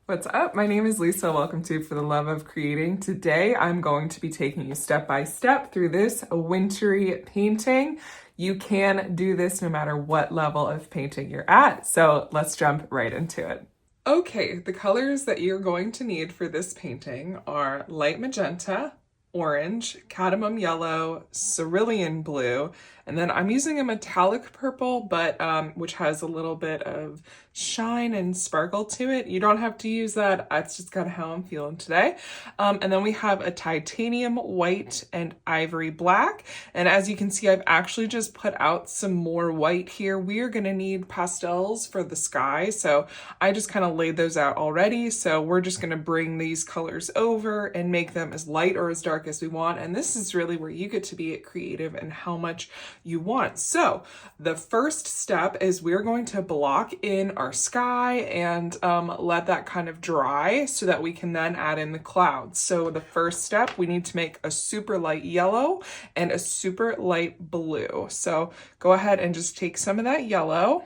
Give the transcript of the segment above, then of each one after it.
What's up? My name is Lisa. Welcome to For the Love of Creating. Today I'm going to be taking you step by step through this wintry painting. You can do this no matter what level of painting you're at. So let's jump right into it. Okay, the colors that you're going to need for this painting are light magenta, orange, cadmium yellow, cerulean blue, and then I'm using a metallic purple, but which has a little bit of shine and sparkle to it. You don't have to use that. That's just kind of how I'm feeling today. And then we have a titanium white and ivory black. And as you can see, I've actually just put out some more white here. We are going to need pastels for the sky. So I just kind of laid those out already. So we're just going to bring these colors over and make them as light or as dark as we want. And this is really where you get to be creative and how much you want. So the first step is we're going to block in our sky and let that kind of dry so that we can then add in the clouds. So the first step, we need to make a super light yellow and a super light blue. So go ahead and just take some of that yellow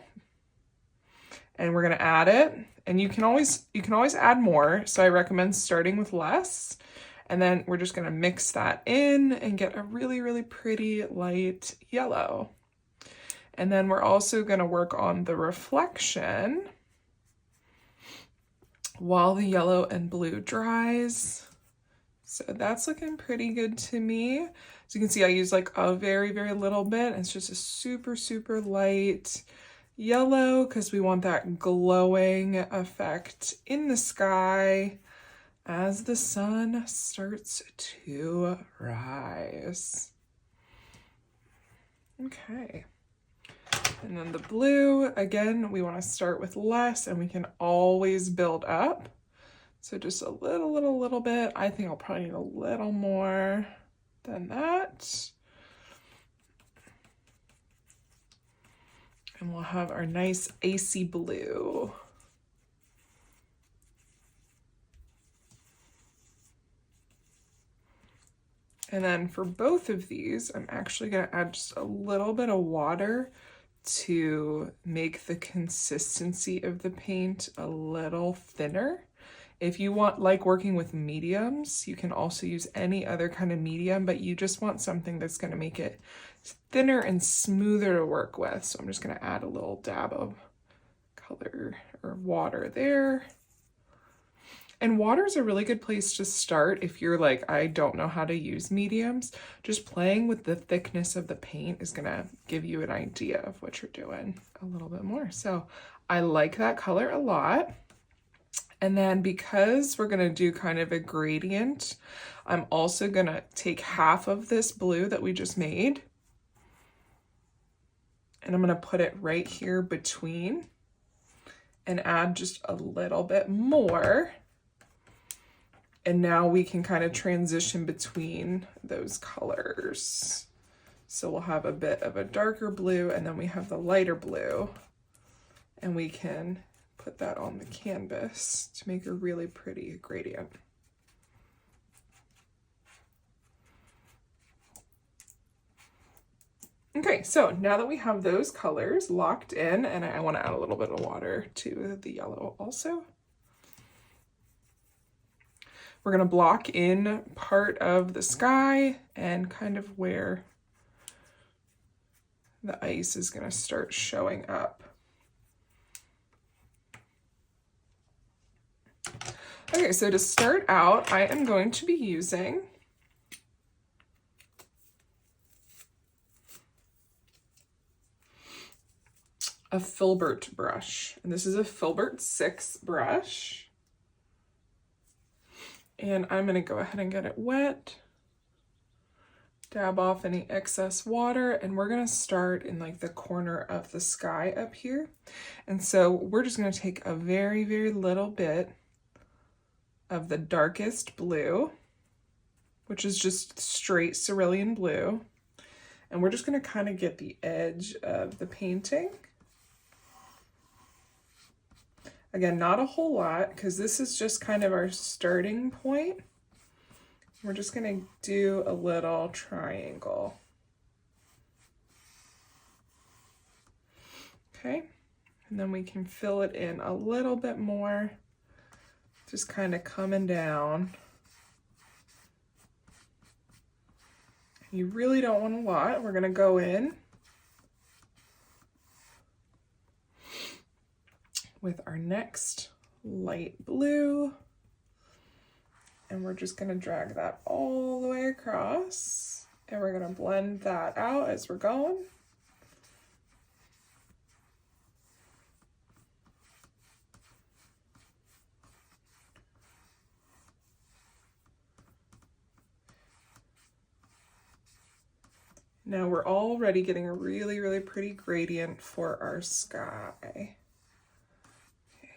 and we're going to add it. And you can always add more. So I recommend starting with less. And then we're just going to mix that in and get a really, really pretty light yellow. And then we're also going to work on the reflection while the yellow and blue dries. So that's looking pretty good to me. As you can see, I use like a very, very little bit. It's just a super, super light yellow because we want that glowing effect in the sky as the sun starts to rise. Okay. And then the blue, again, we want to start with less and we can always build up. So just a little bit. I think I'll probably need a little more than that. And we'll have our nice icy blue. And then for both of these, I'm actually going to add just a little bit of water to make the consistency of the paint a little thinner. If you like working with mediums, you can also use any other kind of medium, but you just want something that's going to make it thinner and smoother to work with. So I'm just going to add a little dab of color or water there. And water is a really good place to start if you're like, I don't know how to use mediums. Just playing with the thickness of the paint is gonna give you an idea of what you're doing a little bit more. So I like that color a lot. And then because we're gonna do kind of a gradient, I'm also gonna take half of this blue that we just made, and I'm gonna put it right here between and add just a little bit more. And now we can kind of transition between those colors. So we'll have a bit of a darker blue and then we have the lighter blue. And we can put that on the canvas to make a really pretty gradient. Okay, so now that we have those colors locked in, and I want to add a little bit of water to the yellow also. We're going to block in part of the sky and kind of where the ice is going to start showing up. Okay, so to start out, I am going to be using a filbert brush. And this is a filbert 6 brush. And I'm going to go ahead and get it wet, dab off any excess water, and we're going to start in like the corner of the sky up here. And so we're just going to take a very, very little bit of the darkest blue, which is just straight cerulean blue. And we're just going to kind of get the edge of the painting. Again, not a whole lot because this is just kind of our starting point. We're just going to do a little triangle. Okay, and then we can fill it in a little bit more Just kind of coming down. You really don't want a lot. We're gonna go in with our next light blue, and we're just gonna drag that all the way across, and we're gonna blend that out as we're going. Now we're already getting a really, really pretty gradient for our sky. Okay.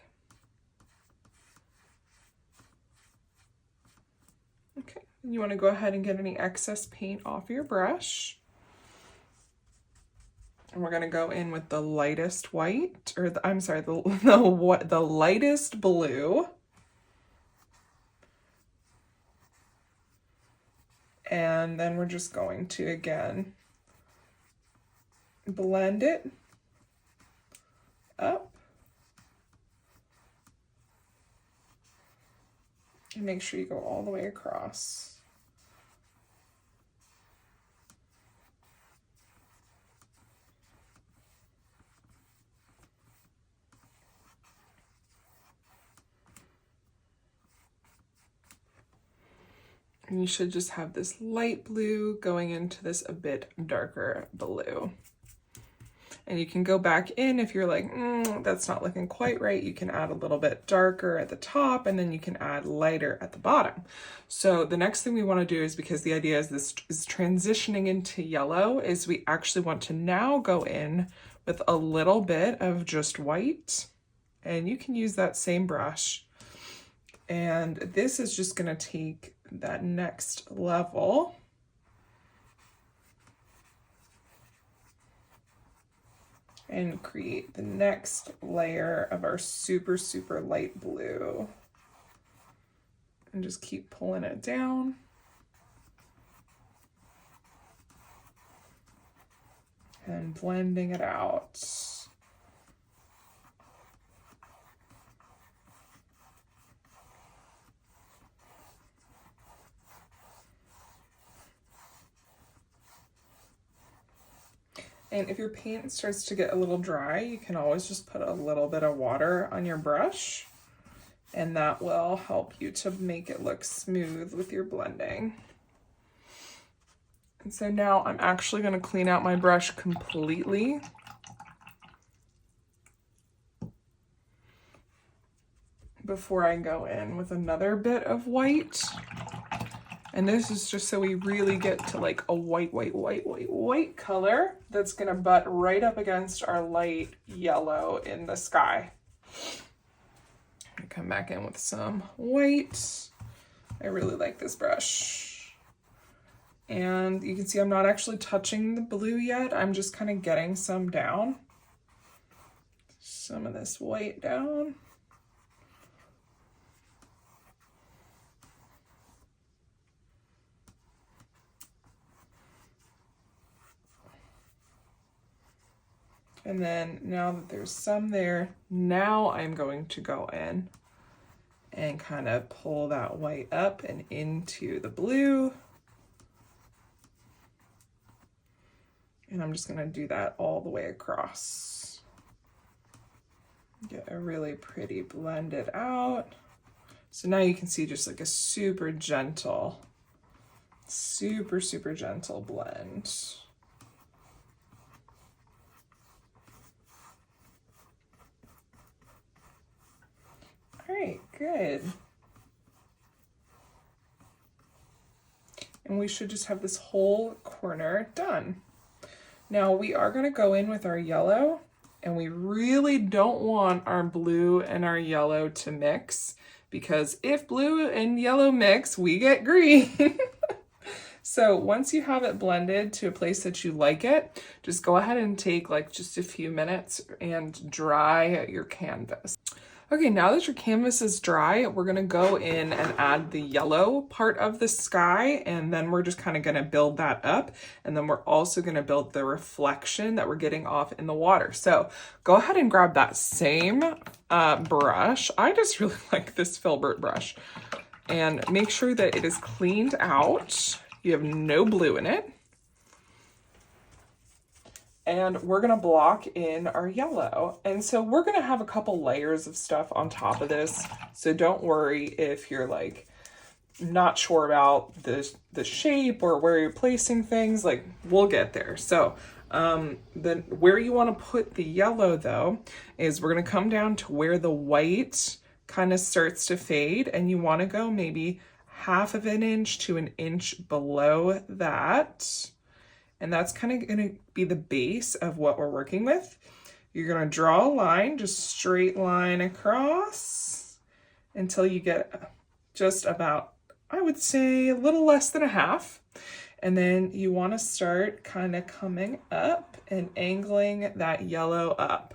Okay, you want to go ahead and get any excess paint off your brush. And we're going to go in with the lightest white, or I'm sorry, the lightest blue. And then we're just going to, again, blend it up. And make sure you go all the way across. And you should just have this light blue going into this a bit darker blue. And you can go back in if you're like, that's not looking quite right. You can add a little bit darker at the top, and then you can add lighter at the bottom. So the next thing we want to do is, because the idea is this is transitioning into yellow, is we actually want to now go in with a little bit of just white. And you can use that same brush. And this is just going to take that next level. And create the next layer of our super, super light blue. And just keep pulling it down. And blending it out. And if your paint starts to get a little dry, you can always just put a little bit of water on your brush, and that will help you to make it look smooth with your blending. And so now I'm actually going to clean out my brush completely. Before I go in with another bit of white. And this is just so we really get to like a white color that's gonna butt right up against our light yellow in the sky. Come back in with some white. I really like this brush. And you can see I'm not actually touching the blue yet. I'm just kind of getting some down. Some of this white down. And then now that there's some there, now I'm going to go in and kind of pull that white up and into the blue. And I'm just gonna do that all the way across. Get a really pretty blended out. So now you can see just like a super gentle blend. All right, good. And we should just have this whole corner done. Now we are going to go in with our yellow, and we really don't want our blue and our yellow to mix, because if blue and yellow mix, we get green. So once you have it blended to a place that you like it, just go ahead and take like just a few minutes and dry your canvas. Okay, now that your canvas is dry, we're gonna go in and add the yellow part of the sky, and then we're just kind of gonna build that up. And then we're also gonna build the reflection that we're getting off in the water. So go ahead and grab that same brush. I just really like this filbert brush. And make sure that it is cleaned out. You have no blue in it. And we're gonna block in our yellow. And so we're gonna have a couple layers of stuff on top of this. So don't worry if you're like not sure about the shape or where you're placing things, like we'll get there. So then where you wanna put the yellow though, is we're gonna come down to where the white kind of starts to fade, and you wanna go maybe 1/2 inch to 1 inch below that. And that's kind of going to be the base of what we're working with. You're going to draw a line, just straight line across until you get just about, I would say, a little less than 1/2. And then you want to start kind of coming up and angling that yellow up.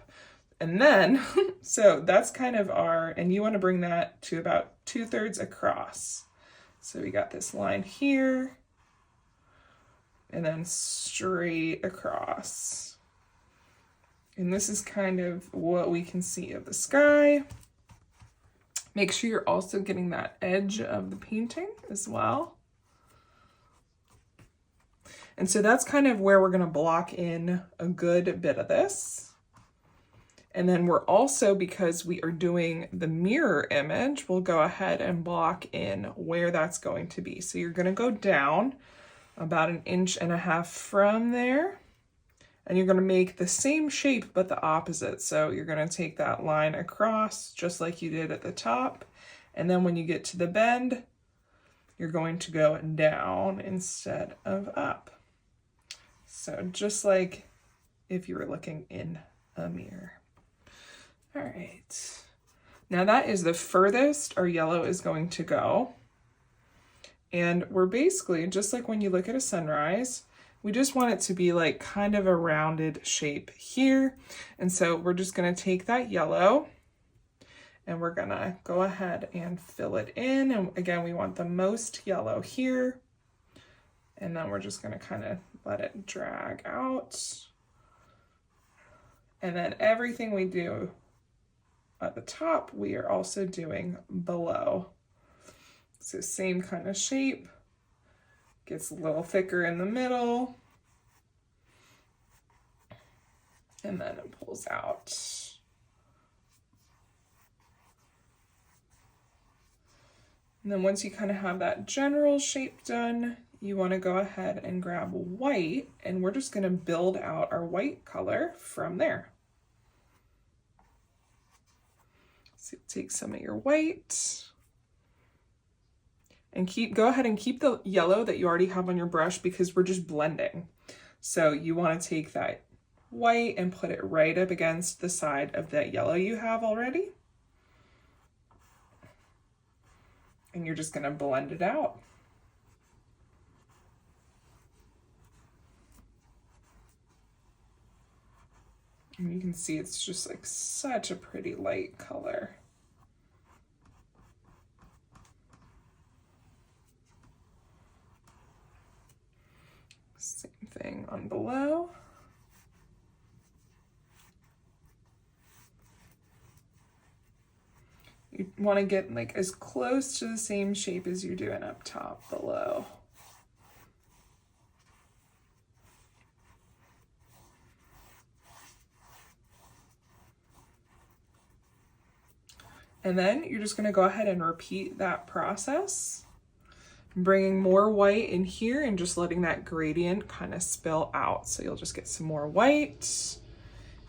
And then, so that's kind of and you want to bring that to about 2/3 across. So we got this line here, and then straight across. And this is kind of what we can see of the sky. Make sure you're also getting that edge of the painting as well. And so that's kind of where we're gonna block in a good bit of this. And then we're also, because we are doing the mirror image, we'll go ahead and block in where that's going to be. So you're gonna go down about 1.5 inches from there, and you're gonna make the same shape but the opposite. So you're gonna take that line across just like you did at the top, and then when you get to the bend, you're going to go down instead of up. So just like if you were looking in a mirror. All right, now that is the furthest our yellow is going to go. And we're basically, just like when you look at a sunrise, we just want it to be like kind of a rounded shape here. And so we're just gonna take that yellow and we're gonna go ahead and fill it in. And again, we want the most yellow here. And then we're just gonna kind of let it drag out. And then everything we do at the top, we are also doing below. So same kind of shape, gets a little thicker in the middle, and then it pulls out. And then once you kind of have that general shape done, you want to go ahead and grab white, and we're just going to build out our white color from there. So take some of your white. And go ahead and keep the yellow that you already have on your brush, because we're just blending. So you want to take that white and put it right up against the side of that yellow you have already. And you're just going to blend it out. And you can see it's just like such a pretty light color. Same thing on below. You want to get like as close to the same shape as you're doing up top below. And then you're just going to go ahead and repeat that process, bringing more white in here and just letting that gradient kind of spill out. So you'll just get some more white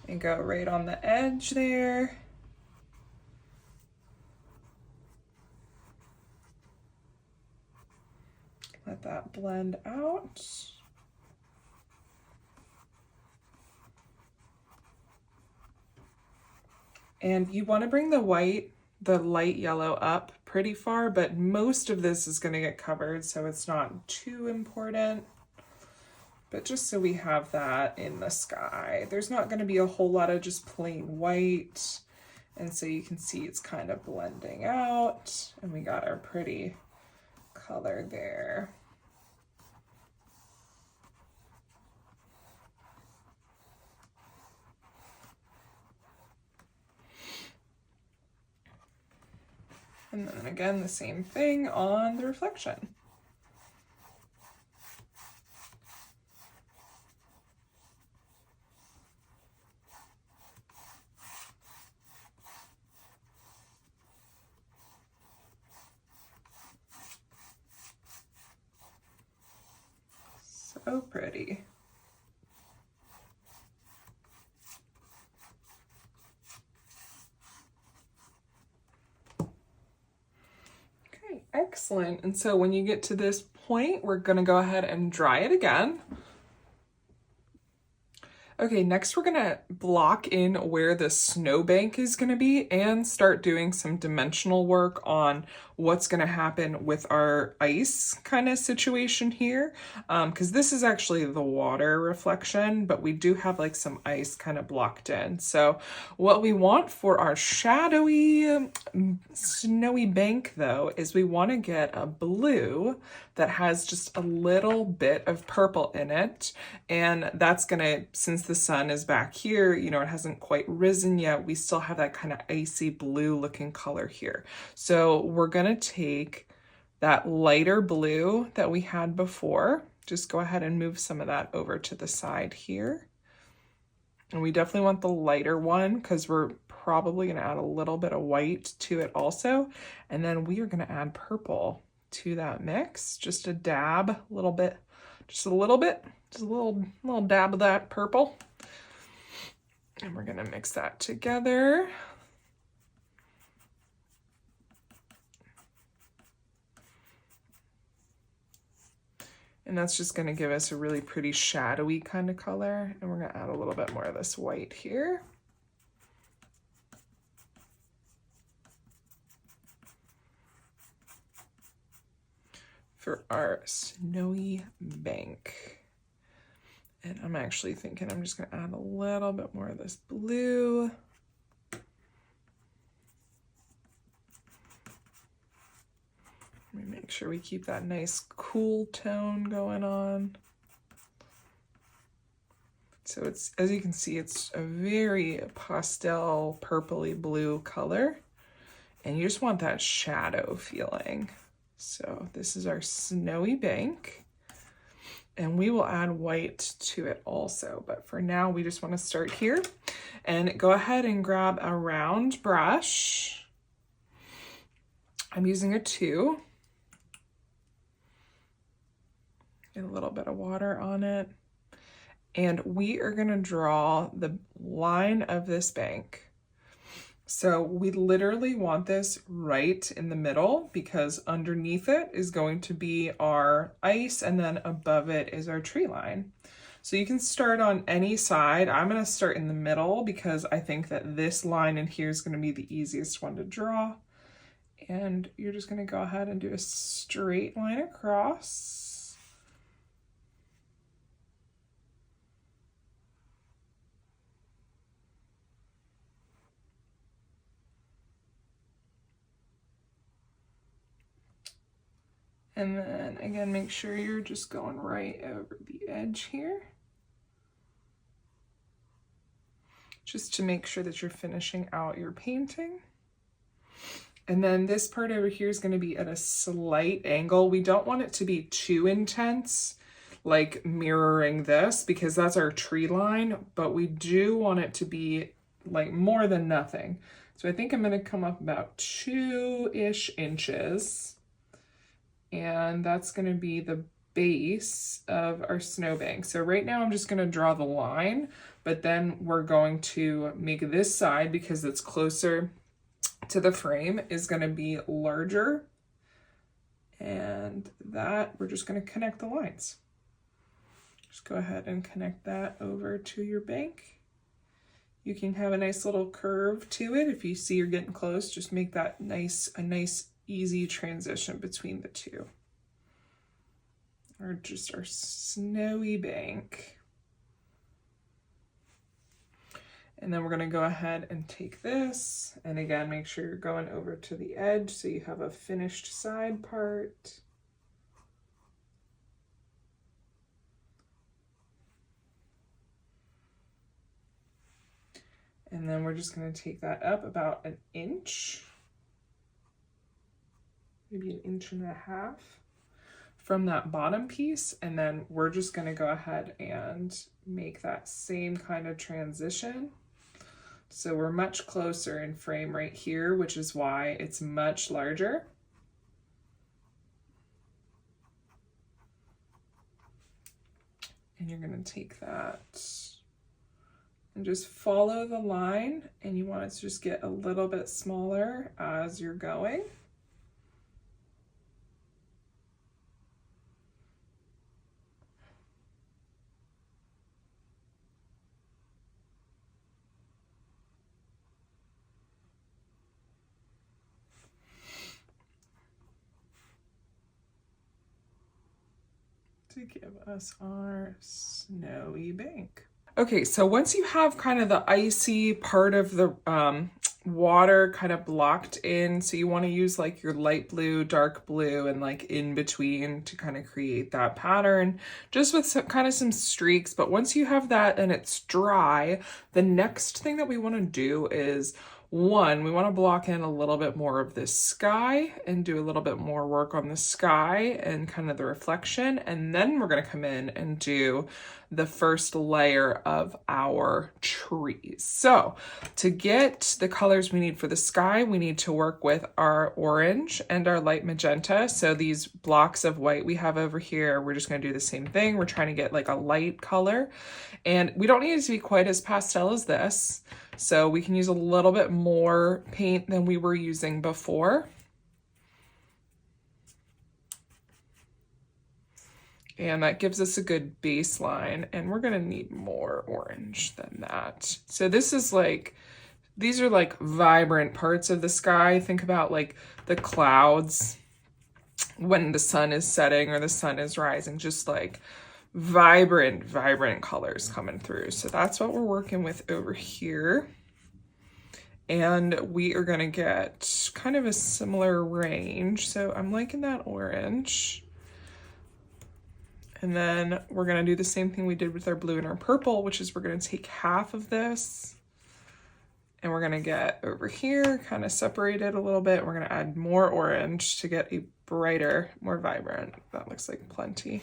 and go right on the edge there. Let that blend out. And you want to bring the light yellow up pretty far, but most of this is going to get covered, so it's not too important. But just so we have that in the sky, there's not going to be a whole lot of just plain white. And so you can see it's kind of blending out, and we got our pretty color there. And then again, the same thing on the reflection. So pretty. Okay, excellent. And so when you get to this point, we're gonna go ahead and dry it again. Okay, next we're gonna block in where the snowbank is gonna be and start doing some dimensional work on what's gonna happen with our ice kind of situation here. Because this is actually the water reflection, but we do have like some ice kind of blocked in. So what we want for our shadowy, snowy bank though, is we wanna get a blue that has just a little bit of purple in it. And that's gonna, since the sun is back here, you know, it hasn't quite risen yet, we still have that kind of icy blue looking color here. So we're gonna take that lighter blue that we had before, just go ahead and move some of that over to the side here. And we definitely want the lighter one because we're probably gonna add a little bit of white to it also. And then we are gonna add purple to that mix, just a dab, a little bit, just a little dab of that purple. And we're gonna mix that together. And that's just gonna give us a really pretty shadowy kind of color. And we're gonna add a little bit more of this white here. For our snowy bank. And I'm actually thinking I'm just gonna add a little bit more of this blue. Let me make sure we keep that nice cool tone going on. So it's, as you can see, it's a very pastel purpley blue color. And you just want that shadow feeling. So this is our snowy bank. And we will add white to it also, but for now we just want to start here and go ahead and grab a round brush. I'm using a 2. Get a little bit of water on it. And we are going to draw the line of this bank. So we literally want this right in the middle because underneath it is going to be our ice and then above it is our tree line. So you can start on any side. I'm going to start in the middle because I think that this line in here is going to be the easiest one to draw. And you're just going to go ahead and do a straight line across. And then again, make sure you're just going right over the edge here. Just to make sure that you're finishing out your painting. And then this part over here is going to be at a slight angle. We don't want it to be too intense, like mirroring this, because that's our tree line, but we do want it to be like more than nothing. So I think I'm going to come up about 2-ish inches. And that's going to be the base of our snowbank. So right now I'm just going to draw the line, but then we're going to make this side, because it's closer to the frame, is going to be larger. And that we're just going to connect the lines. Just go ahead and connect that over to your bank. You can have a nice little curve to it. If you see you're getting close, just make that a nice easy transition between the two. Or just our snowy bank. And then we're gonna go ahead and take this, and again, make sure you're going over to the edge so you have a finished side part. And then we're just gonna take that up about an inch, maybe an inch and a half from that bottom piece. And then we're just gonna go ahead and make that same kind of transition. So we're much closer in frame right here, which is why it's much larger. And you're gonna take that and just follow the line, and you want it to just get a little bit smaller as you're going. To give us our snowy bank. Okay, so once you have kind of the icy part of the water kind of blocked in, so you want to use like your light blue, dark blue, and like in between to kind of create that pattern, just with some, kind of some streaks. But once you have that and it's dry, the next thing that we want to do is, one, we want to block in a little bit more of this sky and do a little bit more work on the sky and kind of the reflection. And then we're going to come in and do the first layer of our trees. So to get the colors we need for the sky, we need to work with our orange and our light magenta. So these blocks of white we have over here, we're just going to do the same thing. We're trying to get like a light color, and we don't need it to be quite as pastel as this. So we can use a little bit more paint than we were using before. And that gives us a good baseline, and we're gonna need more orange than that. So this is like, these are like vibrant parts of the sky. Think about like the clouds when the sun is setting or the sun is rising, just like vibrant colors coming through. So that's what we're working with over here. And we are gonna get kind of a similar range. So I'm liking that orange. And then we're gonna do the same thing we did with our blue and our purple, which is we're gonna take half of this and we're gonna get over here, kind of separate it a little bit. We're gonna add more orange to get a brighter, more vibrant, that looks like plenty,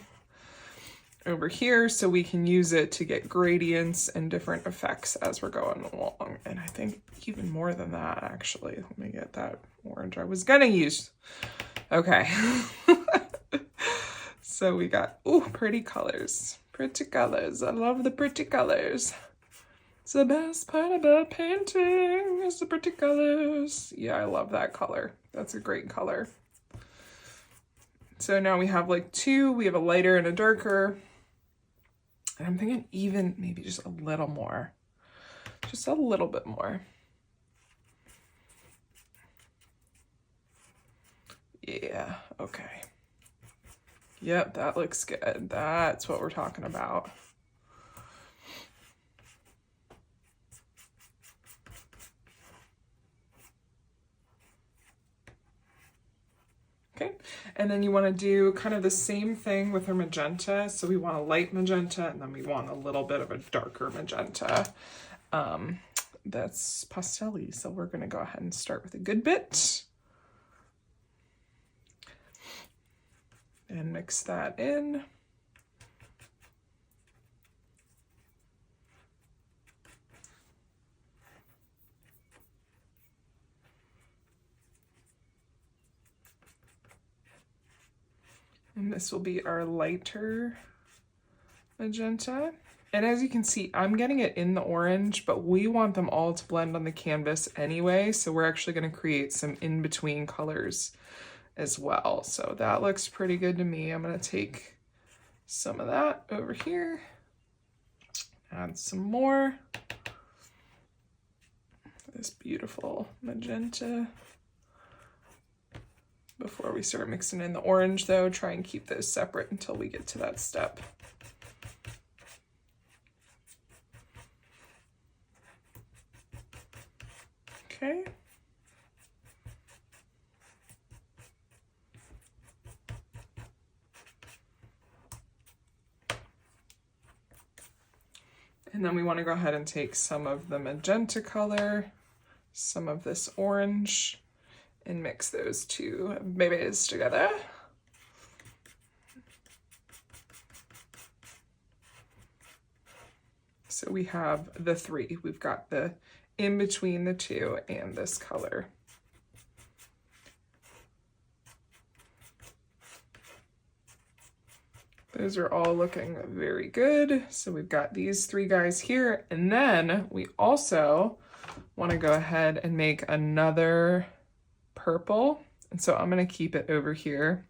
over here, so we can use it to get gradients and different effects as we're going along. And I think even more than that, actually. Let me get that orange I was gonna use. Okay. So we got, ooh, pretty colors. Pretty colors. I love the pretty colors. It's the best part about painting is the pretty colors. Yeah, I love that color. That's a great color. So now we have like two. We have a lighter and a darker. And I'm thinking even maybe just a little more. Just a little bit more. Yeah, okay. Yep, that looks good. That's what we're talking about. Okay, and then you want to do kind of the same thing with our magenta. So we want a light magenta, and then we want a little bit of a darker magenta. That's pastel-y, so we're going to go ahead and start with a good bit. And mix that in. And this will be our lighter magenta. And as you can see, I'm getting it in the orange, but we want them all to blend on the canvas anyway. So we're actually going to create some in-between colors as well. So that looks pretty good to me. I'm going to take some of that over here, add some more. This beautiful magenta. Before we start mixing in the orange though, try and keep those separate until we get to that step. Okay. And then we want to go ahead and take some of the magenta color, some of this orange, and mix those two babies together. So we have the three. We've got the in between the two and this color. Those are all looking very good. So we've got these three guys here. And then we also want to go ahead and make another purple. And so I'm going to keep it over here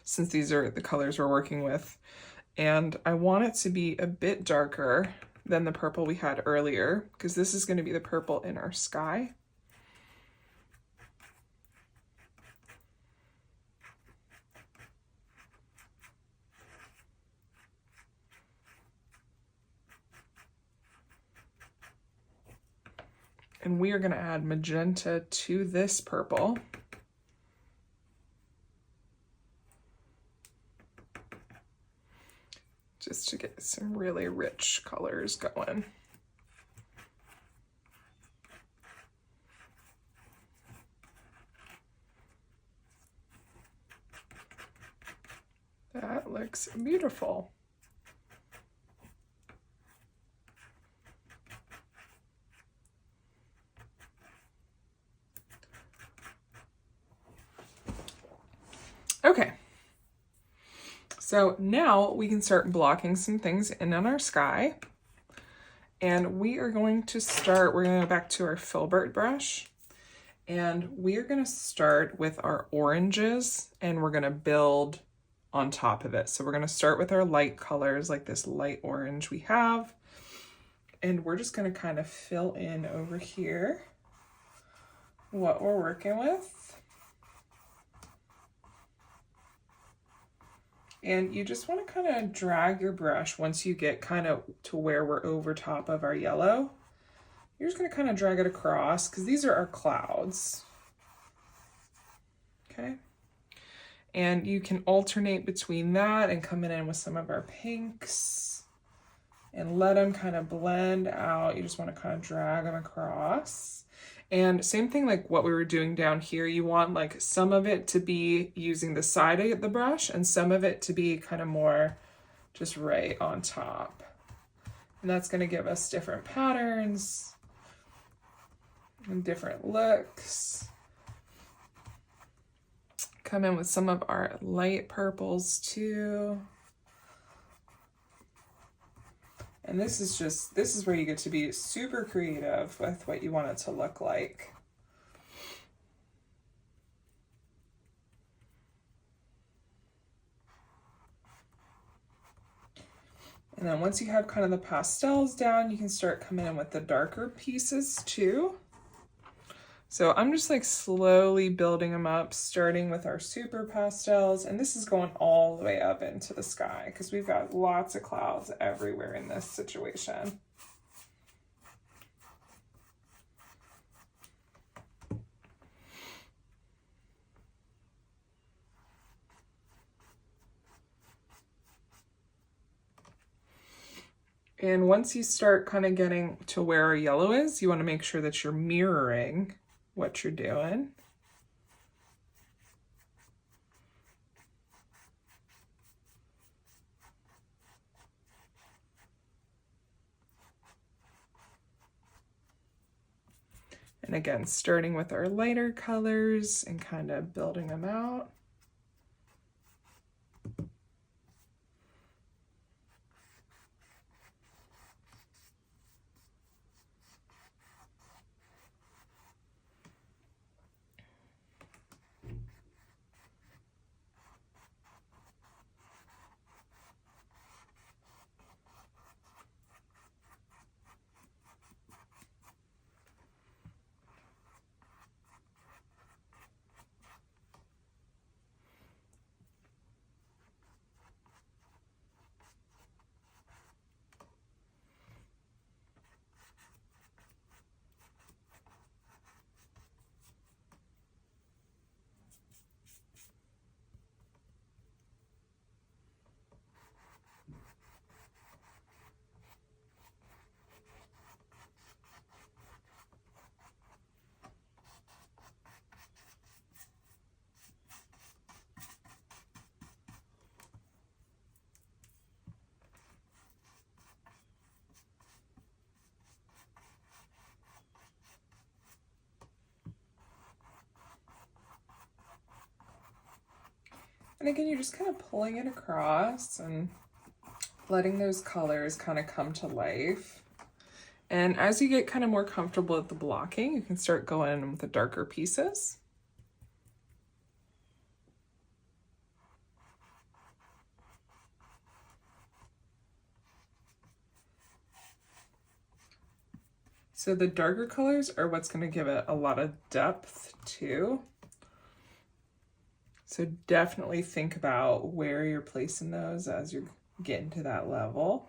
since these are the colors we're working with. And I want it to be a bit darker than the purple we had earlier, because this is going to be the purple in our sky. And we are going to add magenta to this purple. Just to get some really rich colors going. That looks beautiful. Okay, so now we can start blocking some things in on our sky. And we are going to start, we're going to go back to our filbert brush. And we are going to start with our oranges and we're going to build on top of it. So we're going to start with our light colors, like this light orange we have. And we're just going to kind of fill in over here what we're working with. And you just want to kind of drag your brush once you get kind of to where we're over top of our yellow. You're just going to kind of drag it across because these are our clouds. Okay. And you can alternate between that and coming in with some of our pinks and let them kind of blend out. You just want to kind of drag them across. And same thing like what we were doing down here, you want like some of it to be using the side of the brush and some of it to be kind of more just right on top. And that's going to give us different patterns and different looks. Come in with some of our light purples too. And this is where you get to be super creative with what you want it to look like. And then once you have kind of the pastels down, you can start coming in with the darker pieces too. So I'm just like slowly building them up, starting with our super pastels, and this is going all the way up into the sky because we've got lots of clouds everywhere in this situation. And once you start kind of getting to where our yellow is, you want to make sure that you're mirroring what you're doing. And again, starting with our lighter colors and kind of building them out. And again, you're just kind of pulling it across and letting those colors kind of come to life. And as you get kind of more comfortable with the blocking, you can start going in with the darker pieces. So the darker colors are what's going to give it a lot of depth too. So definitely think about where you're placing those as you're getting to that level.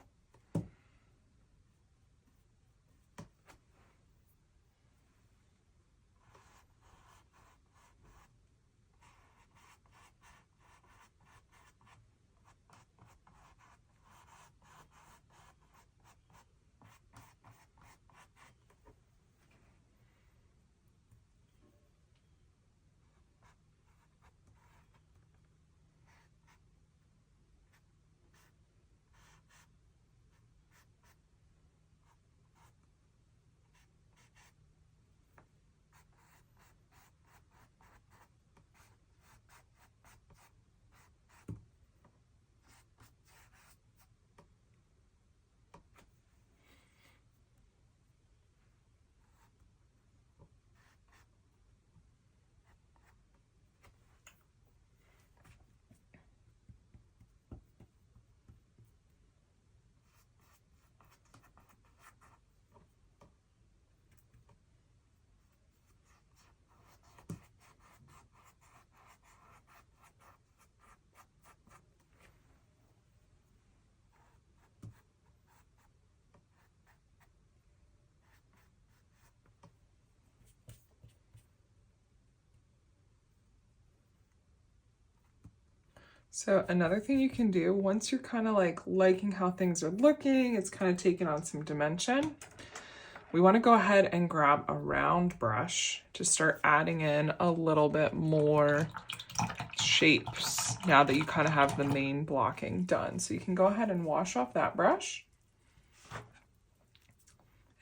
So another thing you can do, once you're kind of like liking how things are looking, it's kind of taking on some dimension, we want to go ahead and grab a round brush to start adding in a little bit more shapes now that you kind of have the main blocking done. So you can go ahead and wash off that brush.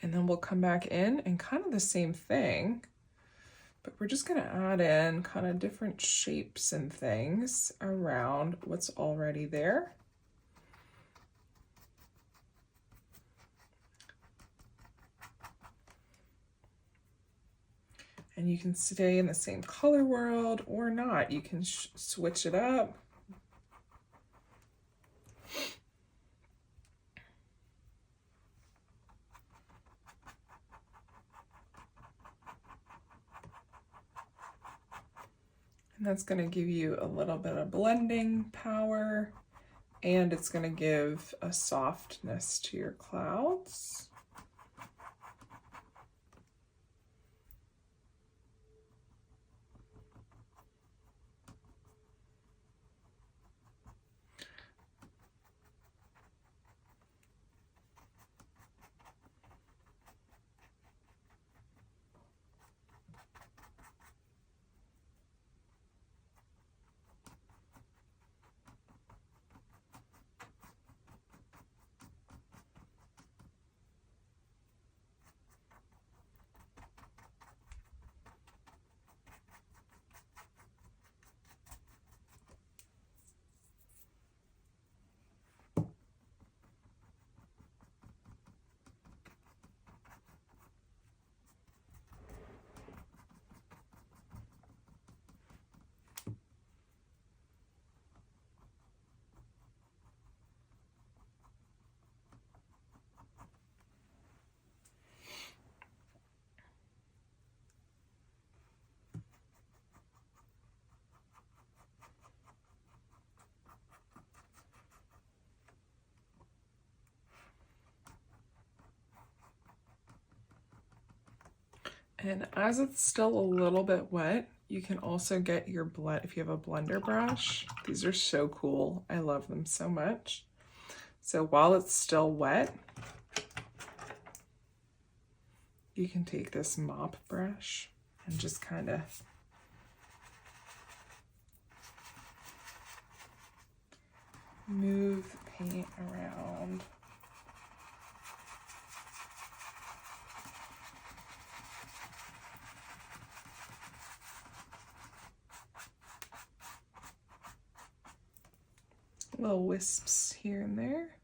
And then we'll come back in and kind of the same thing, but we're just going to add in kind of different shapes and things around what's already there. And you can stay in the same color world or not. You can switch it up. And that's going to give you a little bit of blending power, and it's going to give a softness to your clouds. And as it's still a little bit wet, you can also get your blend, if you have a blender brush. These are so cool. I love them so much. So while it's still wet, you can take this mop brush and just kind of move the paint around. little wisps here and there.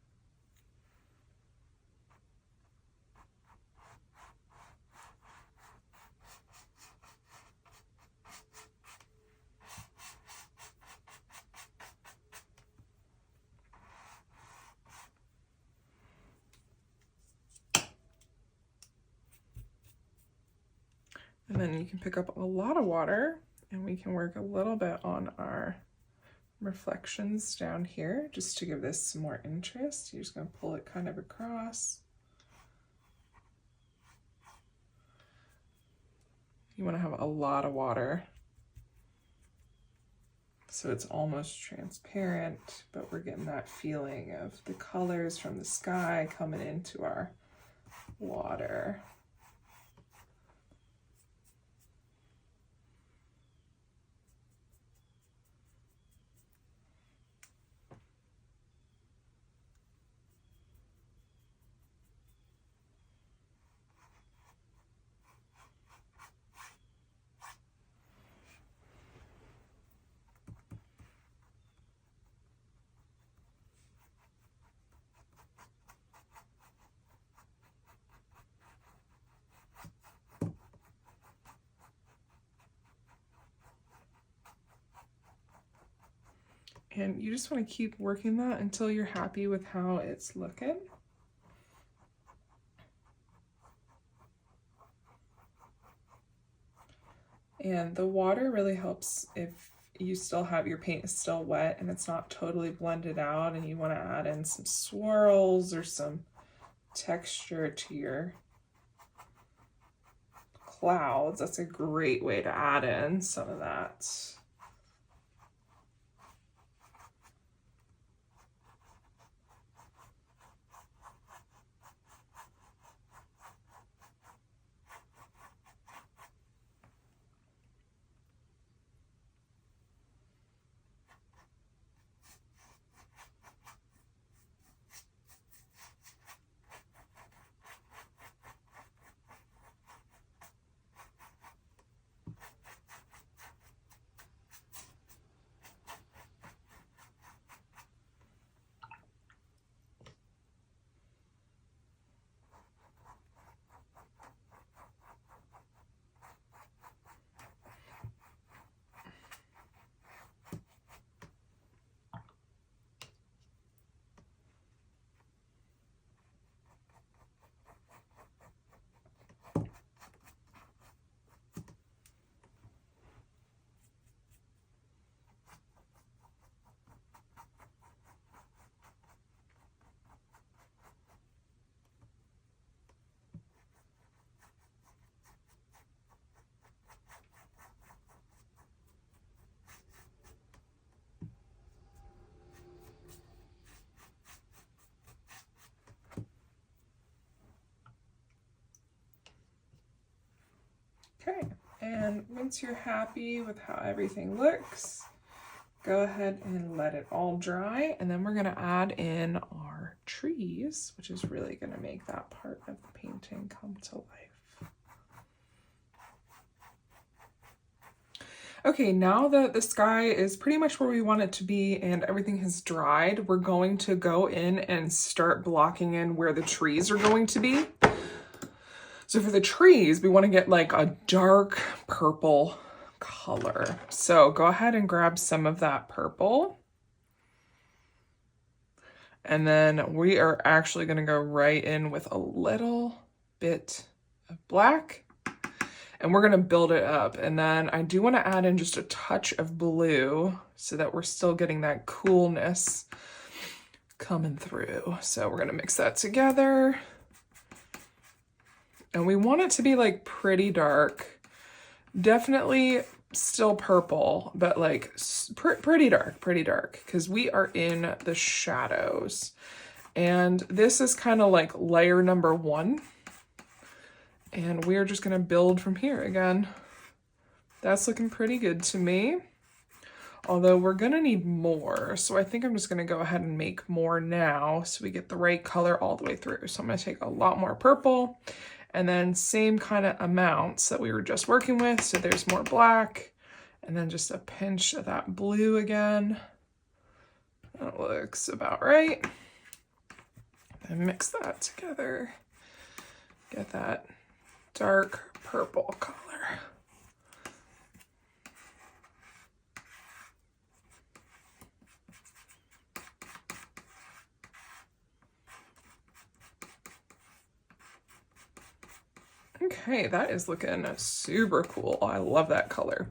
And then you can pick up a lot of water and we can work a little bit on our reflections down here just to give this some more interest. You're just going to pull it kind of across. You want to have a lot of water so it's almost transparent, but we're getting that feeling of the colors from the sky coming into our water. And you just want to keep working that until you're happy with how it's looking. And the water really helps if you still have your paint is still wet and it's not totally blended out and you want to add in some swirls or some texture to your clouds. That's a great way to add in some of that. Okay, and once you're happy with how everything looks, go ahead and let it all dry, and then we're going to add in our trees, which is really going to make that part of the painting come to life. Okay, now that the sky is pretty much where we want it to be and everything has dried, we're going to go in and start blocking in where the trees are going to be. So for the trees, we want to get like a dark purple color. So go ahead and grab some of that purple. And then we are actually going to go right in with a little bit of black. And we're going to build it up. And then I do want to add in just a touch of blue so that we're still getting that coolness coming through. So we're going to mix that together. And we want it to be like pretty dark, definitely still purple, but like pretty dark, because we are in the shadows. And this is kind of like layer number 1. And we're just gonna build from here again. That's looking pretty good to me. Although we're gonna need more. So I think I'm just gonna go ahead and make more now so we get the right color all the way through. So I'm gonna take a lot more purple. And then same kind of amounts that we were just working with. So there's more black and then just a pinch of that blue again. That looks about right. And mix that together. Get that dark purple color. Okay, that is looking super cool. I love that color.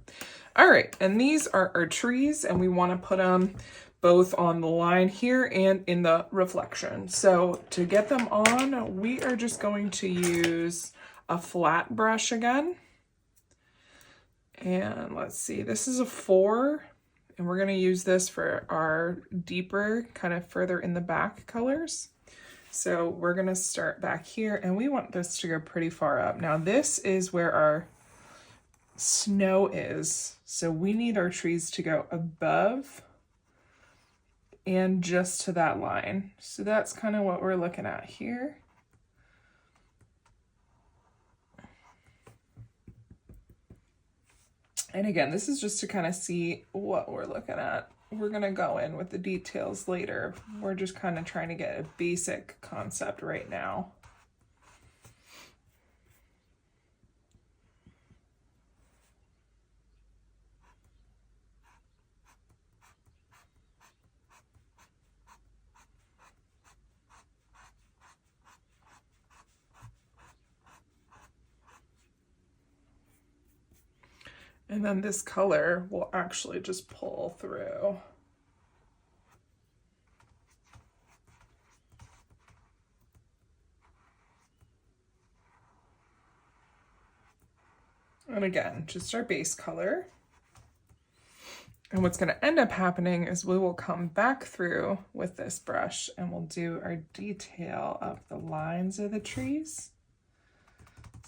All right, and these are our trees, and we want to put them both on the line here and in the reflection. So to get them on, we are just going to use a flat brush again. And let's see, this is a 4, and we're going to use this for our deeper, kind of further in the back colors. So we're going to start back here, and we want this to go pretty far up. Now this is where our snow is, so we need our trees to go above and just to that line. So that's kind of what we're looking at here. And again, this is just to kind of see what we're looking at. We're going to go in with the details later. We're just kind of trying to get a basic concept right now. And then this color will actually just pull through. And again, just our base color. And what's going to end up happening is we will come back through with this brush and we'll do our detail of the lines of the trees.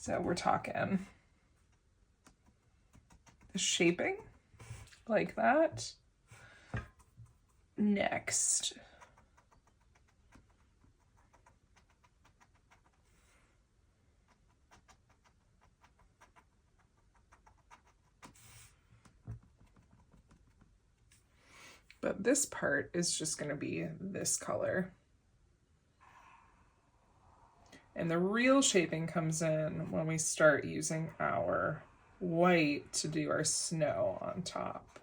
So we're talking the shaping like that. Next, but this part is just going to be this color. And the real shaping comes in when we start using our white to do our snow on top.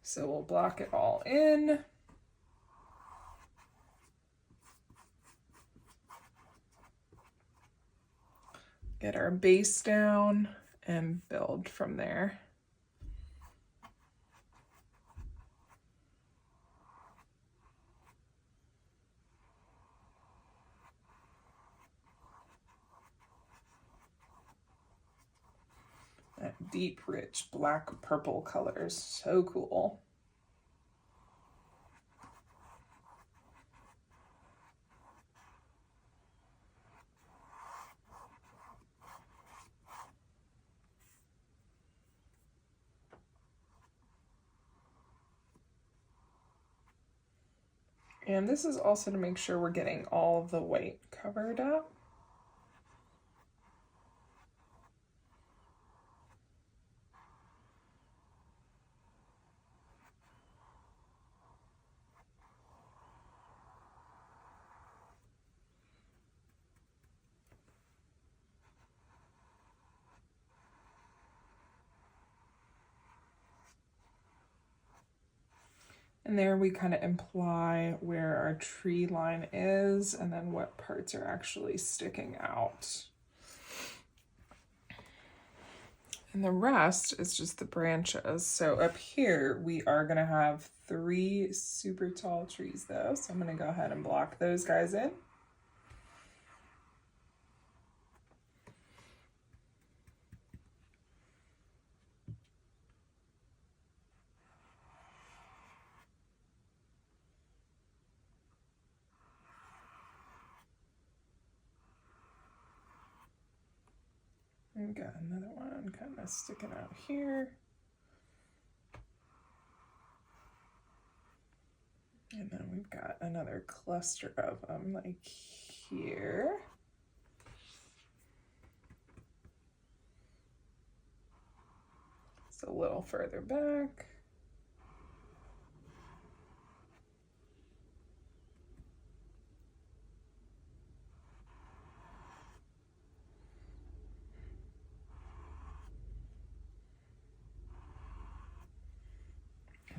So we'll block it all in. Get our base down and build from there. That deep, rich, black, purple color is so cool. And this is also to make sure we're getting all of the white covered up. And there we kind of imply where our tree line is and then what parts are actually sticking out. And the rest is just the branches. So up here, we are gonna have 3 super tall trees though. So I'm gonna go ahead and block those guys in. And got another one kind of sticking out here. And then we've got another cluster of them like here. It's a little further back.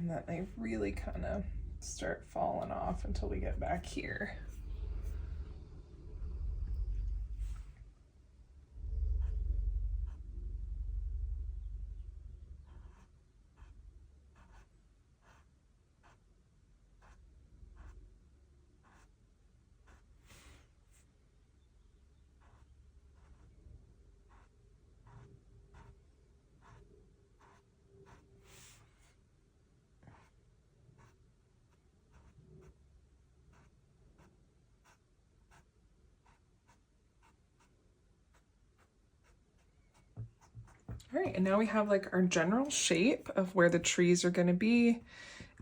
And then they really kind of start falling off until we get back here. All right, and now we have like our general shape of where the trees are going to be.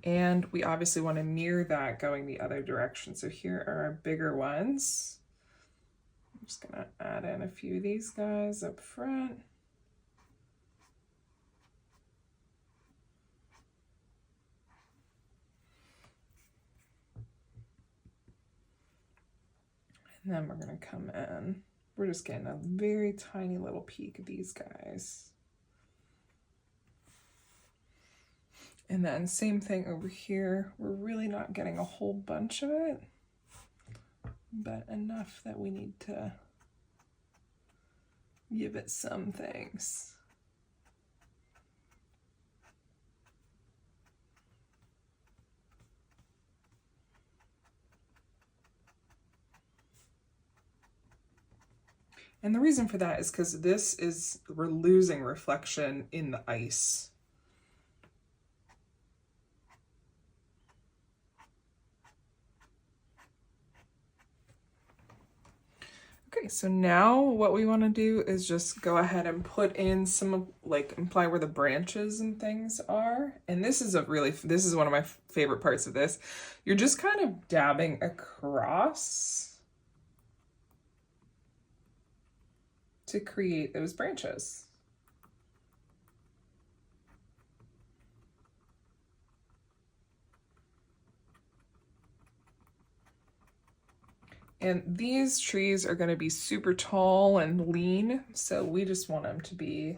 And we obviously want to mirror that going the other direction. So here are our bigger ones. I'm just going to add in a few of these guys up front. And then we're going to come in. We're just getting a very tiny little peek of these guys. And then same thing over here. We're really not getting a whole bunch of it, but enough that we need to give it some things. And the reason for that is because we're losing reflection in the ice. Okay, so now what we want to do is just go ahead and put in some of, like, imply where the branches and things are. And this is one of my favorite parts of this. You're just kind of dabbing across to create those branches. And these trees are going to be super tall and lean, so we just want them to be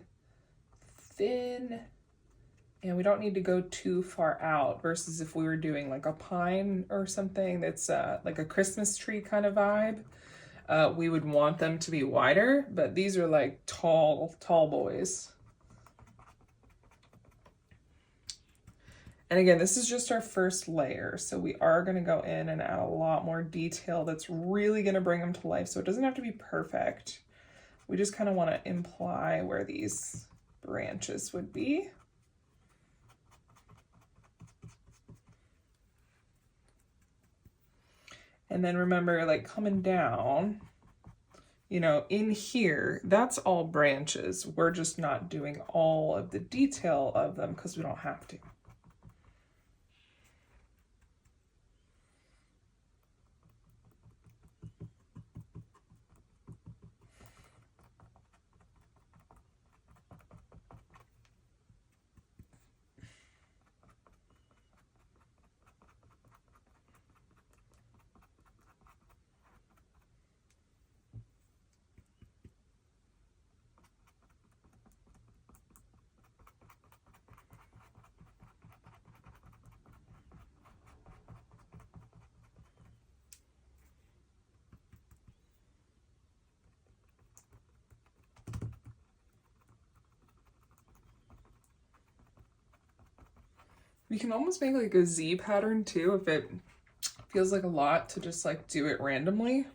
thin, and we don't need to go too far out versus if we were doing like a pine or something that's like a Christmas tree kind of vibe. We would want them to be wider, but these are like tall boys. And again, this is just our first layer, so we are going to go in and add a lot more detail that's really going to bring them to life. So it doesn't have to be perfect. We just kind of want to imply where these branches would be. And then remember, like coming down, you know, in here, that's all branches. We're just not doing all of the detail of them because we don't have to. You can almost make like a Z pattern too if it feels like a lot to just like do it randomly.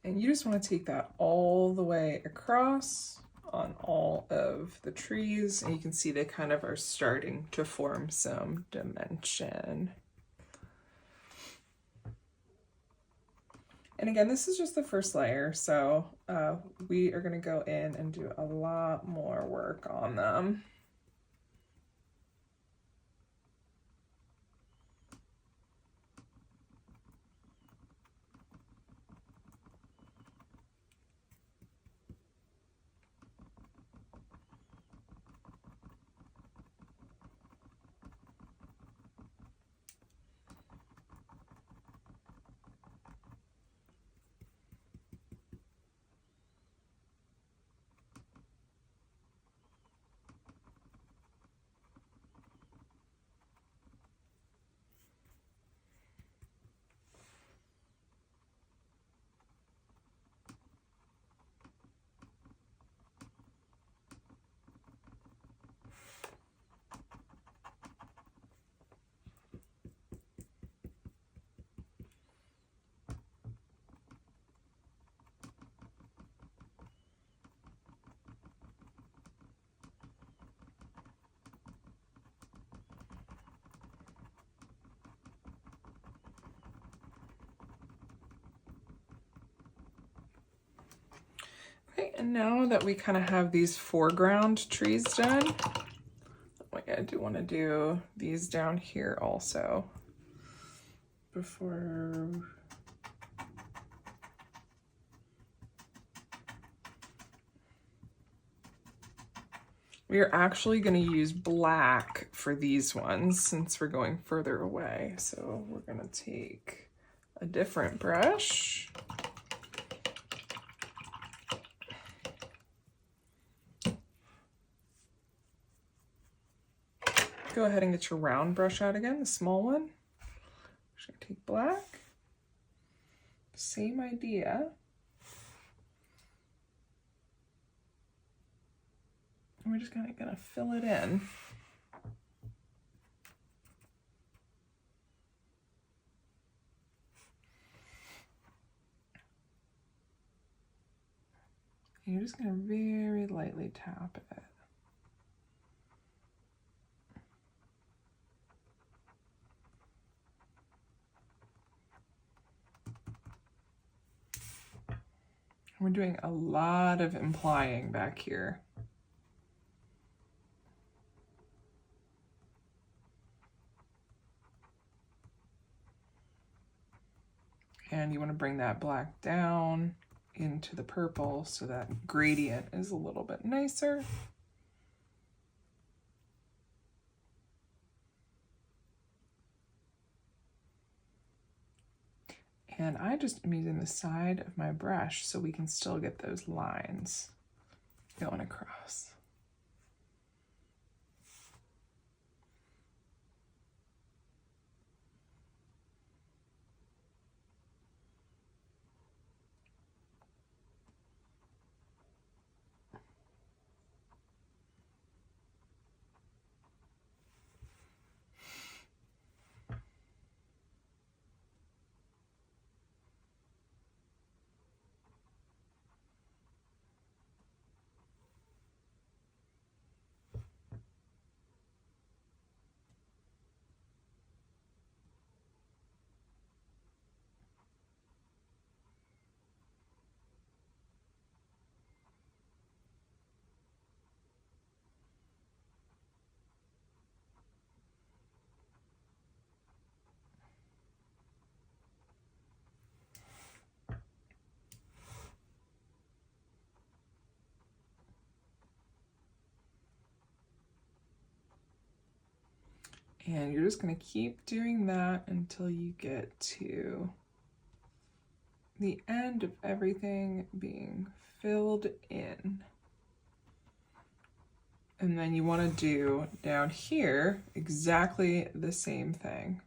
And you just want to take that all the way across on all of the trees, and you can see they kind of are starting to form some dimension. And again, this is just the first layer, so we are going to go in and do a lot more work on them. Okay, and now that we kind of have these foreground trees done, I do want to do these down here also before. We are actually going to use black for these ones since we're going further away. So we're going to take a different brush. Go ahead and get your round brush out again, the small one. Just gonna take black. Same idea. And we're just gonna fill it in. And you're just gonna very lightly tap it. We're doing a lot of implying back here. And you want to bring that black down into the purple so that gradient is a little bit nicer. And I just am using the side of my brush so we can still get those lines going across. And you're just going to keep doing that until you get to the end of everything being filled in. And then you want to do down here exactly the same thing.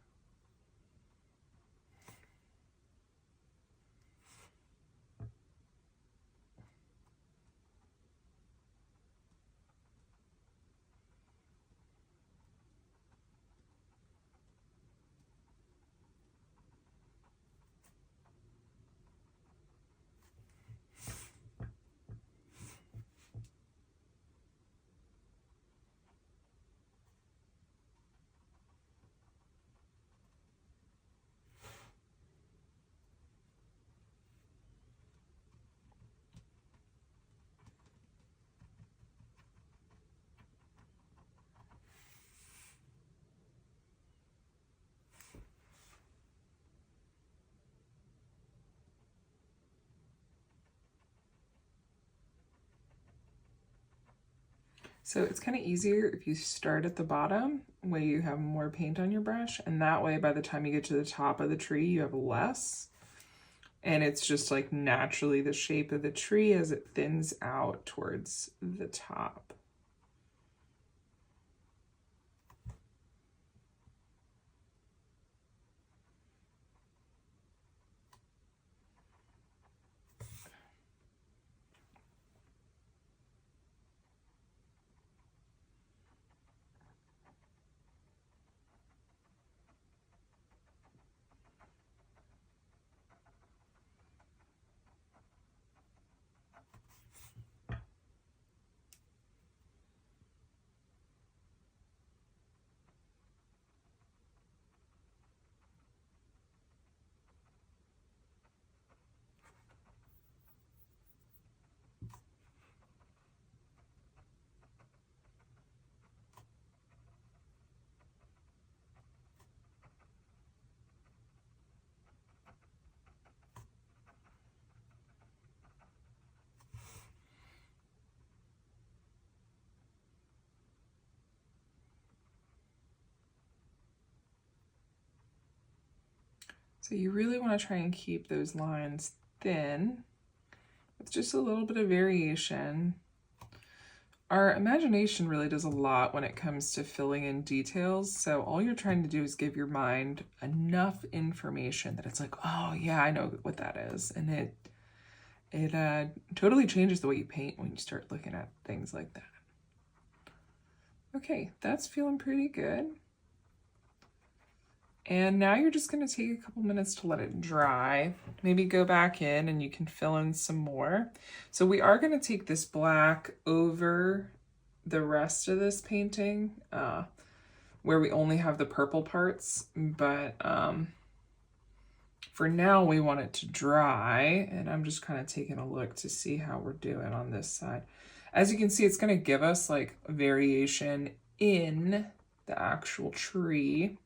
So it's kind of easier if you start at the bottom where you have more paint on your brush, and that way by the time you get to the top of the tree you have less, and it's just like naturally the shape of the tree as it thins out towards the top. So you really want to try and keep those lines thin with just a little bit of variation. Our imagination really does a lot when it comes to filling in details. So all you're trying to do is give your mind enough information that it's like, oh yeah, I know what that is. And it totally changes the way you paint when you start looking at things like that. Okay, that's feeling pretty good. And now you're just going to take a couple minutes to let it dry. Maybe go back in and you can fill in some more. So we are going to take this black over the rest of this painting where we only have the purple parts. But for now we want it to dry. And I'm just kind of taking a look to see how we're doing on this side. As you can see, it's going to give us like a variation in the actual tree.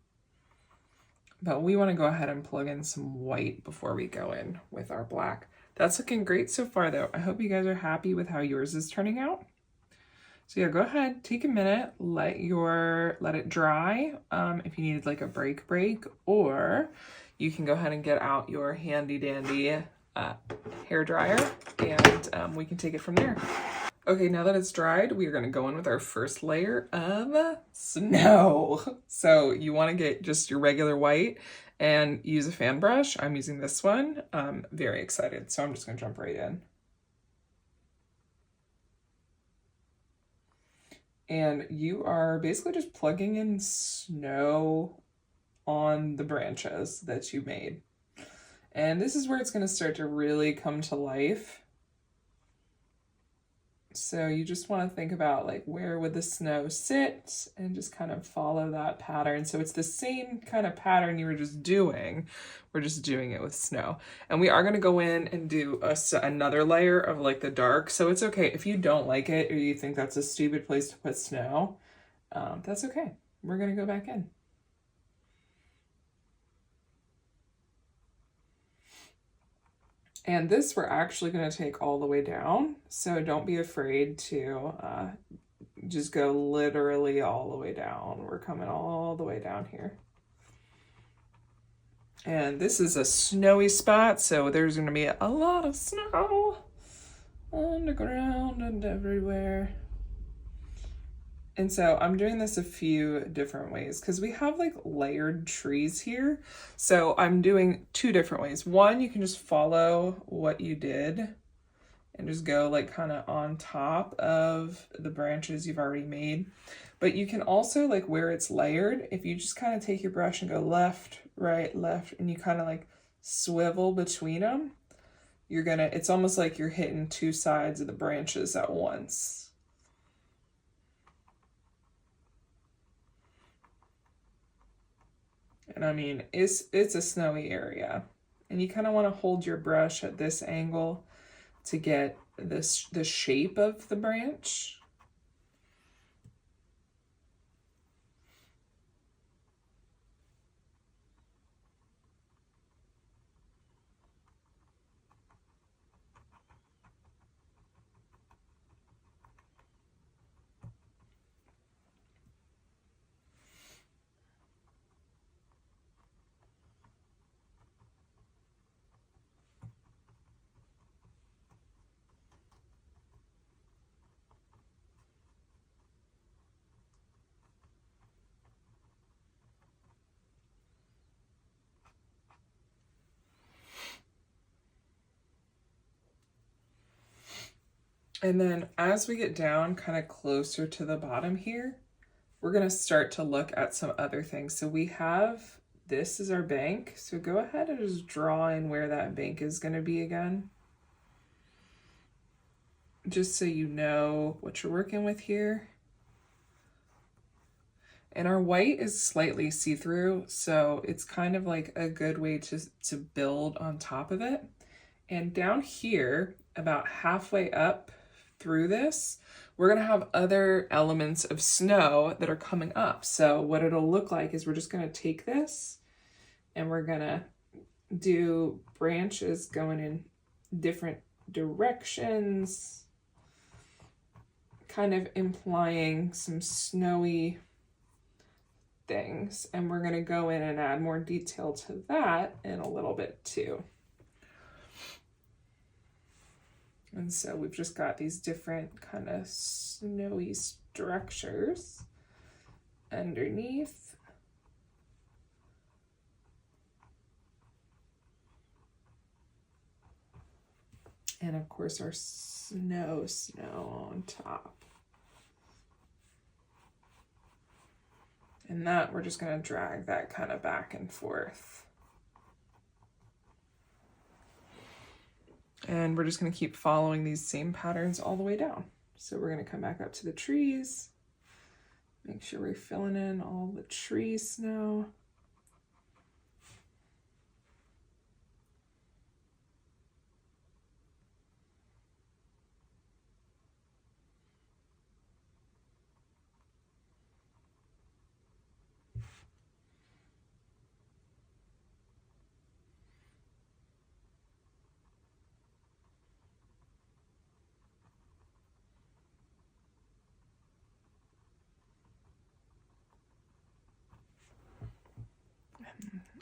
But we want to go ahead and plug in some white before we go in with our black. That's looking great so far though. I hope you guys are happy with how yours is turning out. So yeah, go ahead, take a minute, let it dry. If you needed like a break, or you can go ahead and get out your handy dandy hair dryer and we can take it from there. Okay, now that it's dried, we are going to go in with our first layer of snow. So you want to get just your regular white and use a fan brush. I'm using this one. I'm very excited, so I'm just going to jump right in. And you are basically just plugging in snow on the branches that you made. And this is where it's going to start to really come to life. So you just want to think about like where would the snow sit and just kind of follow that pattern. So it's the same kind of pattern you were just doing. We're just doing it with snow. And we are going to go in and do another layer of like the dark. So it's okay if you don't like it or you think that's a stupid place to put snow. That's okay. We're going to go back in. And this we're actually going to take all the way down, so don't be afraid to just go literally all the way down. We're coming all the way down here. And this is a snowy spot, so there's going to be a lot of snow on the ground and everywhere. And so I'm doing this a few different ways because we have like layered trees here. So I'm doing two different ways. One, you can just follow what you did and just go like kind of on top of the branches you've already made. But you can also, like where it's layered, if you just kind of take your brush and go left, right, left, and you kind of like swivel between them, it's almost like you're hitting two sides of the branches at once. And I mean, it's a snowy area. And you kind of want to hold your brush at this angle to get the shape of the branch. And then as we get down kind of closer to the bottom here, we're going to start to look at some other things. So we have, this is our bank. So go ahead and just draw in where that bank is going to be again. Just so you know what you're working with here. And our white is slightly see-through, so it's kind of like a good way to build on top of it. And down here, about halfway up through this, we're gonna have other elements of snow that are coming up. So what it'll look like is we're just gonna take this and we're gonna do branches going in different directions, kind of implying some snowy things. And we're gonna go in and add more detail to that in a little bit too. And so we've just got these different kind of snowy structures underneath. And of course our snow on top. And that we're just gonna drag that kind of back and forth. And we're just going to keep following these same patterns all the way down. So we're going to come back up to the trees, make sure we're filling in all the tree snow.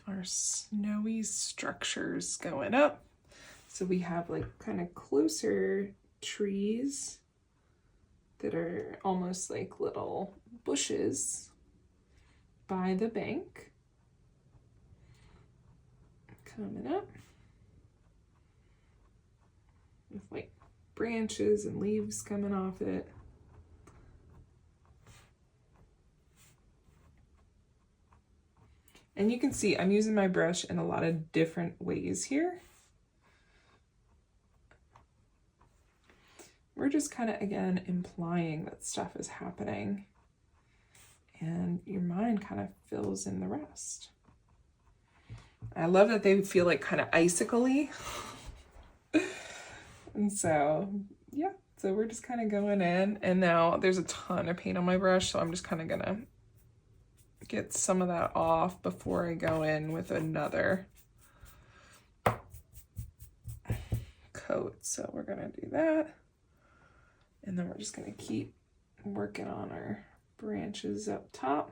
Our snowy structures going up. So we have like kind of closer trees that are almost like little bushes by the bank. Coming up with like branches and leaves coming off it. And you can see I'm using my brush in a lot of different ways here. We're just kind of, again, implying that stuff is happening. And your mind kind of fills in the rest. I love that they feel like kind of icicle-y. And so, yeah, so we're just kind of going in. And now there's a ton of paint on my brush, so I'm just kind of gonna get some of that off before I go in with another coat. So we're gonna do that. And then we're just gonna keep working on our branches up top.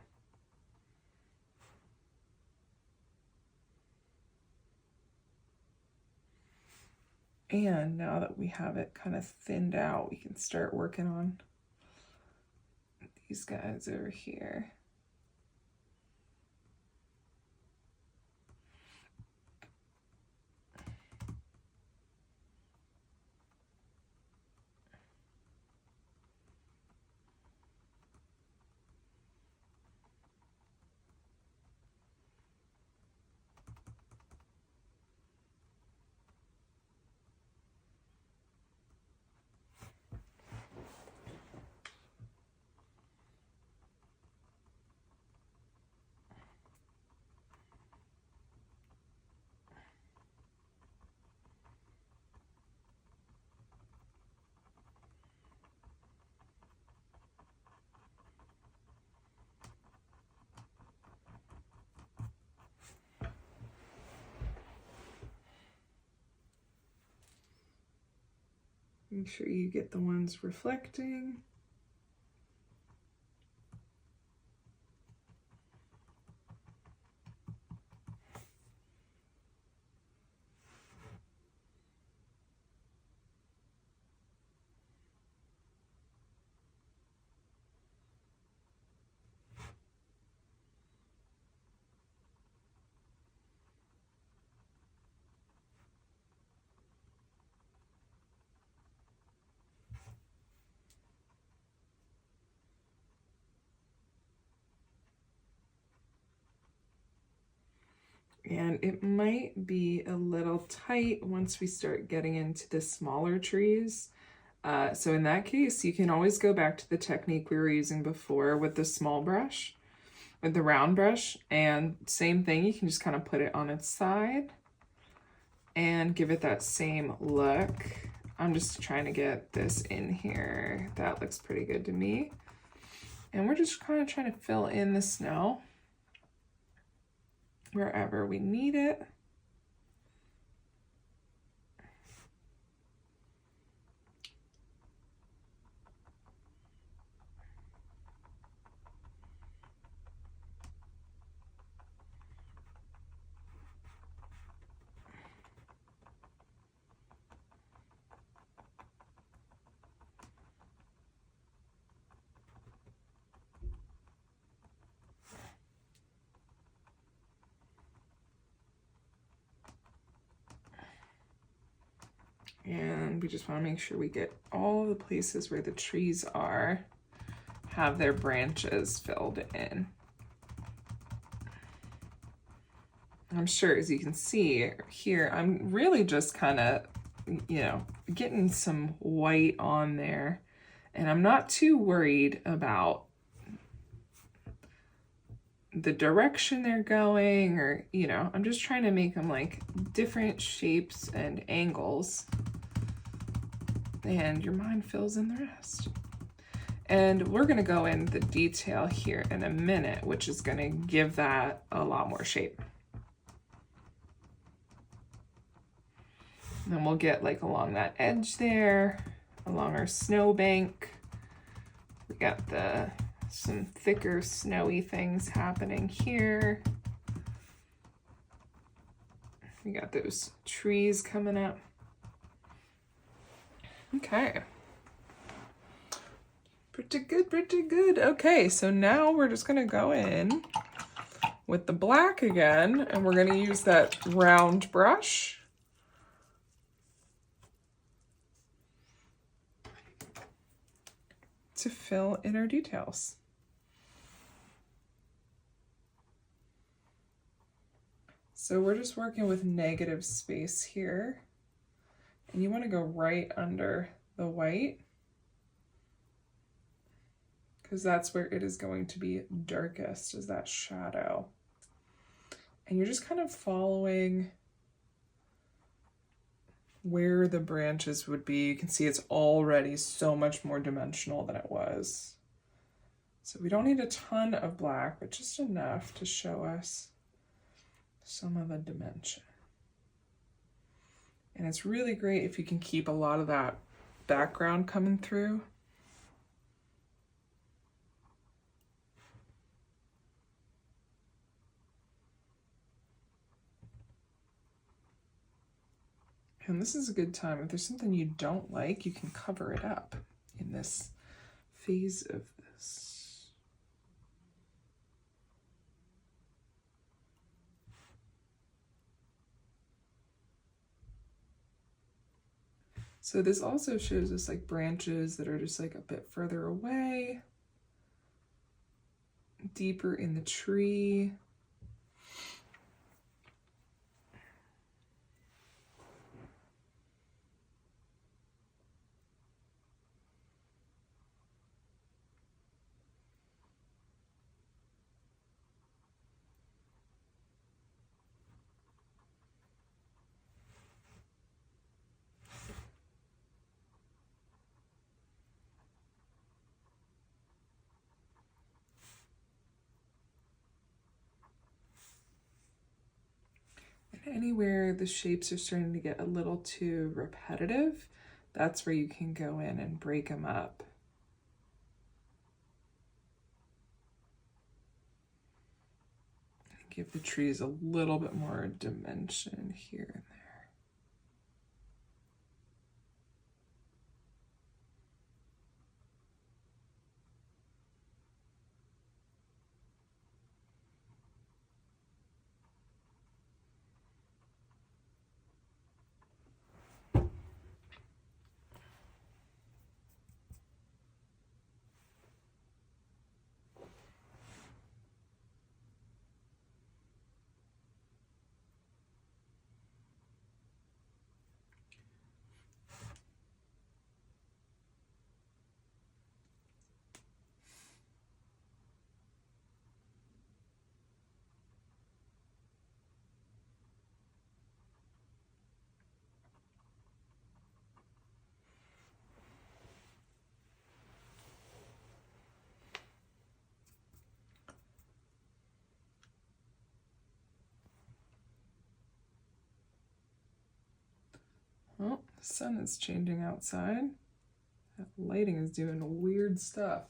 And now that we have it kind of thinned out, we can start working on these guys over here. Make sure you get the ones reflecting. And it might be a little tight once we start getting into the smaller trees. So in that case, you can always go back to the technique we were using before with the small brush, with the round brush, and same thing, you can just kind of put it on its side and give it that same look. I'm just trying to get this in here. That looks pretty good to me. And we're just kind of trying to fill in the snow wherever we need it. And we just want to make sure we get all the places where the trees are, have their branches filled in. I'm sure, as you can see here, I'm really just kind of, getting some white on there. And I'm not too worried about the direction they're going, or, I'm just trying to make them like different shapes and angles. And your mind fills in the rest. And we're gonna go in the detail here in a minute, which is gonna give that a lot more shape. And then we'll get like along that edge there, along our snowbank. We got some thicker snowy things happening here. We got those trees coming up. Okay. Pretty good, pretty good. Okay, so now we're just gonna go in with the black again, and we're gonna use that round brush. To fill in our details. So we're just working with negative space here. And you want to go right under the white, because that's where it is going to be darkest, is that shadow. And you're just kind of following where the branches would be. You can see it's already so much more dimensional than it was. So we don't need a ton of black, but just enough to show us some of the dimension. And it's really great if you can keep a lot of that background coming through. And this is a good time. If there's something you don't like, you can cover it up in this phase of this. So this also shows us like branches that are just like a bit further away, deeper in the tree. Anywhere the shapes are starting to get a little too repetitive, that's where you can go in and break them up. And give the trees a little bit more dimension here and there. Oh, the sun is changing outside. That lighting is doing weird stuff.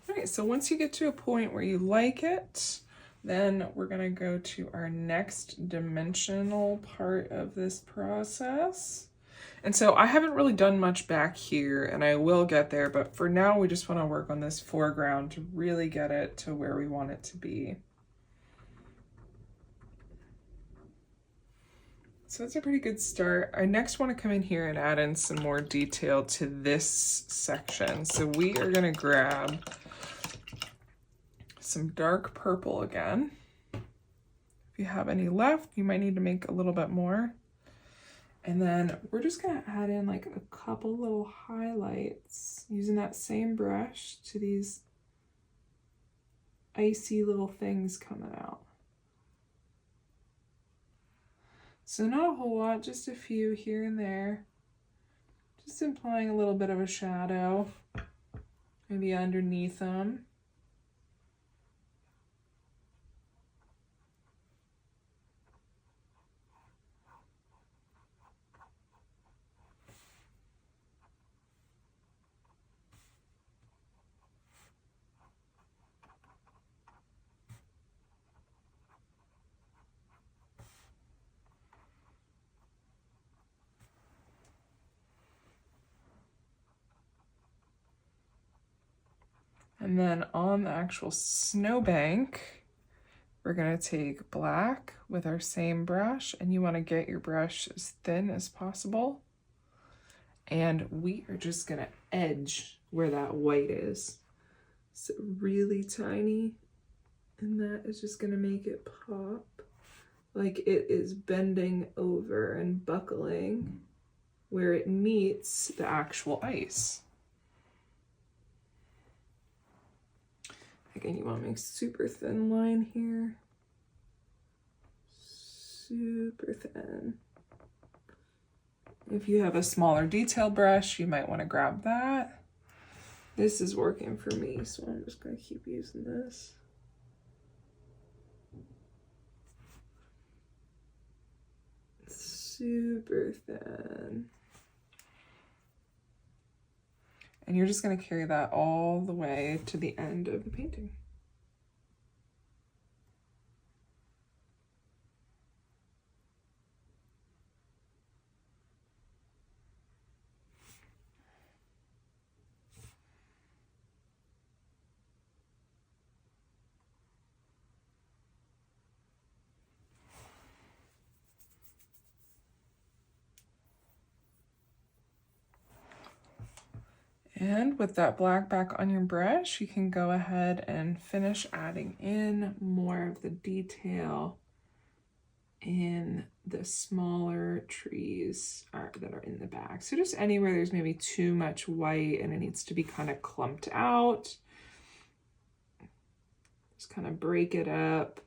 All right, so once you get to a point where you like it, then we're gonna go to our next dimensional part of this process. And so I haven't really done much back here, and I will get there, but for now we just wanna work on this foreground to really get it to where we want it to be. So that's a pretty good start. I next want to come in here and add in some more detail to this section. So we are going to grab some dark purple again. If you have any left, you might need to make a little bit more. And then we're just going to add in like a couple little highlights using that same brush to these icy little things coming out. So not a whole lot, just a few here and there. Just implying a little bit of a shadow, maybe underneath them. And then on the actual snowbank, we're gonna take black with our same brush, and you wanna get your brush as thin as possible. And we are just gonna edge where that white is. So really tiny, and that is just gonna make it pop like it is bending over and buckling where it meets the actual ice. Again, you want to make super thin line here. Super thin. If you have a smaller detail brush, you might want to grab that. This is working for me, so I'm just going to keep using this. Super thin. And you're just going to carry that all the way to the end of the painting. And with that black back on your brush, you can go ahead and finish adding in more of the detail in the smaller trees that are in the back. So just anywhere there's maybe too much white and it needs to be kind of clumped out, just kind of break it up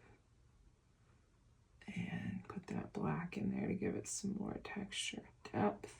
and put that black in there to give it some more texture, depth.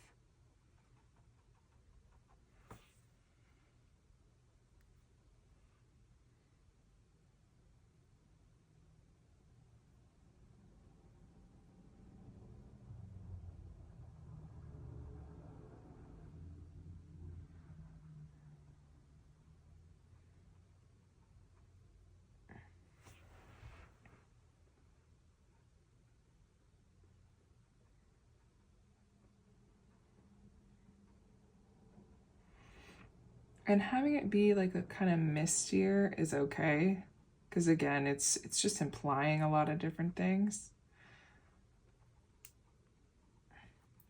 And having it be like a kind of mistier is okay, because again, it's just implying a lot of different things.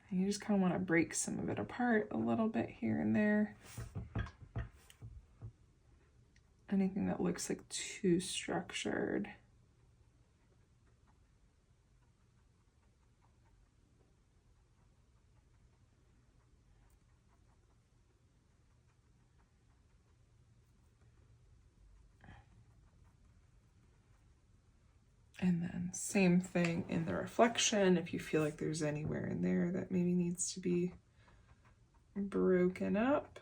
And you just kind of want to break some of it apart a little bit here and there. Anything that looks like too structured. And then same thing in the reflection, if you feel like there's anywhere in there that maybe needs to be broken up.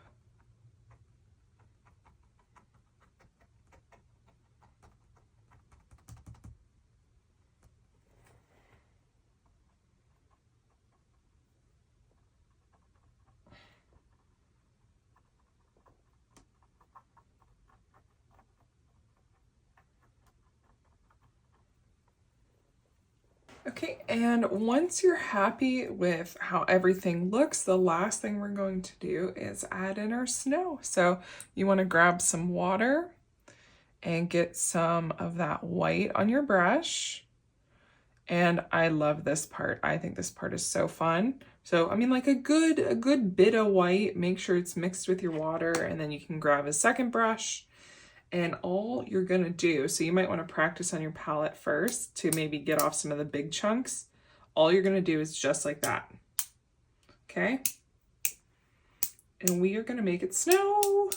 Okay, and once you're happy with how everything looks, the last thing we're going to do is add in our snow. So you want to grab some water and get some of that white on your brush. And I love this part. I think this part is so fun. So, I mean, like a good bit of white, make sure it's mixed with your water, and then you can grab a second brush. And all you're gonna do, so you might want to practice on your palette first to maybe get off some of the big chunks. All you're gonna do is just like that, okay? And we are gonna make it snow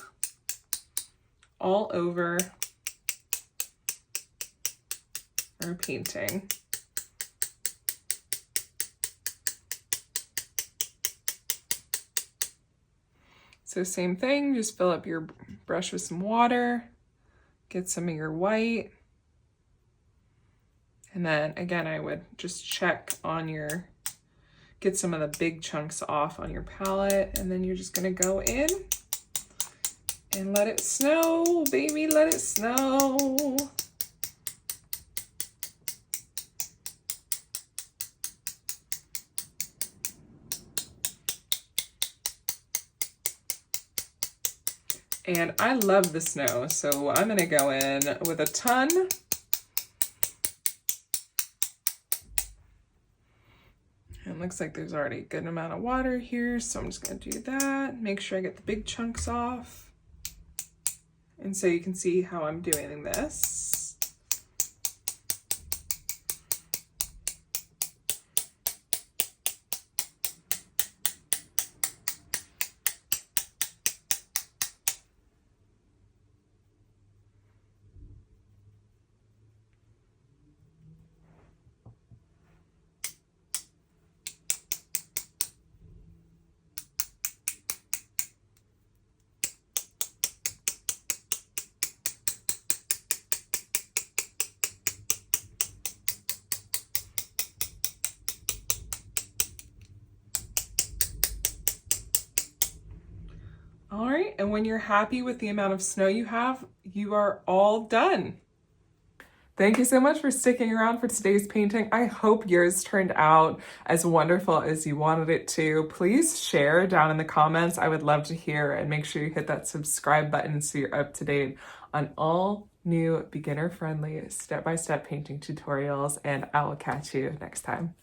all over our painting. So same thing, just fill up your brush with some water. Get some of your white. And then again, I would just check on your, get some of the big chunks off on your palette. And then you're just gonna go in and let it snow, baby, let it snow. And I love the snow, so I'm gonna go in with a ton. And it looks like there's already a good amount of water here, so I'm just gonna do that. Make sure I get the big chunks off. And so you can see how I'm doing this. And when you're happy with the amount of snow you have, you are all done. Thank you so much for sticking around for today's painting. I hope yours turned out as wonderful as you wanted it to. Please share down in the comments. I would love to hear, and make sure you hit that subscribe button so you're up to date on all new beginner-friendly step-by-step painting tutorials, and I will catch you next time.